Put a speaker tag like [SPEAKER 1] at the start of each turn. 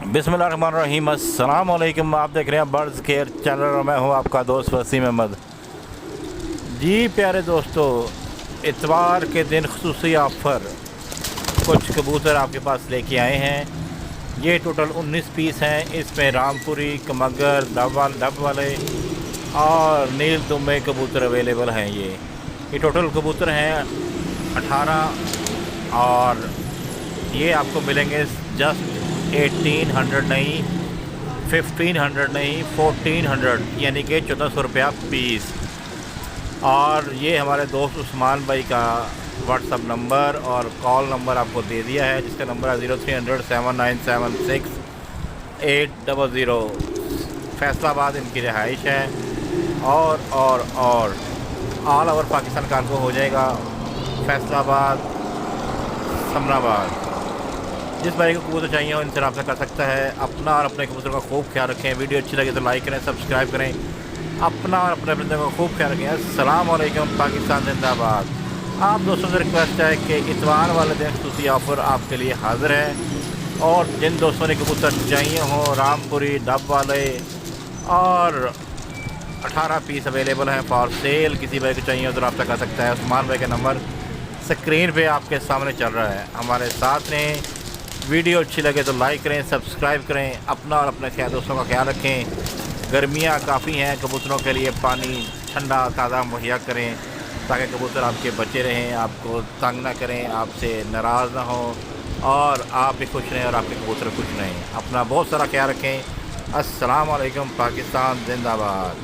[SPEAKER 1] बिस्मिल्लाहिर्रहमानिर्रहीम। अस्सलाम वालेकुम। आप देख रहे हैं बर्ड्सकेयर चैनल और मैं हूं आपका दोस्त वसीम अहमद। जी प्यारे दोस्तों, इतवार के दिन खुसूसी ऑफ़र कुछ कबूतर आपके पास लेके आए हैं। ये टोटल 19 पीस हैं। इसमें रामपुरी, कमगर, डब वाले और नील दुम्बे कबूतर अवेलेबल हैं। ये टोटल कबूतर हैं 18 और ये आपको मिलेंगे जस्ट 1800 नहीं, 1500 नहीं, 1400 यानी कि 1400 रुपया पीस। और ये हमारे दोस्त उस्मान भाई का व्हाट्सअप नंबर और कॉल नंबर आपको दे दिया है, जिसका नंबर है 0300 7976 800। फैसलाबाद इनकी रिहाइश है और ऑल ओवर पाकिस्तान कार्गो हो जाएगा। फैसलाबाद, समराबाद। जिस भाई को कबूतर चाहिए हो इनसे रब्ता कर सकता है। अपना और अपने कबूतर का खूब ख्याल रखें। वीडियो अच्छी लगे तो लाइक करें, सब्सक्राइब करें। अपना और अपने बंदे का खूब ख्याल रखें। अस्सलाम वालेकुम, पाकिस्तान जिंदाबाद। आप दोस्तों से रिक्वेस्ट है कि इतवार वाले दिन खुसूसी ऑफ़र आपके लिए हाज़िर है। और जिन दोस्तों ने कबूतर चाहिए हों, रामपुरी, डब वाले और 18 पीस अवेलेबल हैं फॉर सेल। किसी भाई को चाहिए हो तो रब्ता कर सकता है। उस्मान भाई का नंबर स्क्रीन पे आपके सामने चल रहा है। हमारे साथ रहें। वीडियो अच्छी लगे तो लाइक करें, सब्सक्राइब करें। अपना और अपने दोस्तों का ख्याल रखें। गर्मियाँ काफ़ी हैं, कबूतरों के लिए पानी ठंडा ताज़ा मुहैया करें ताकि कबूतर आपके बचे रहें, आपको तंग ना करें, आपसे नाराज़ ना हो और आप भी खुश रहें और आपके कबूतर खुश रहें। अपना बहुत सारा ख्याल रखें। अस्सलाम वालेकुम, पाकिस्तान जिंदाबाद।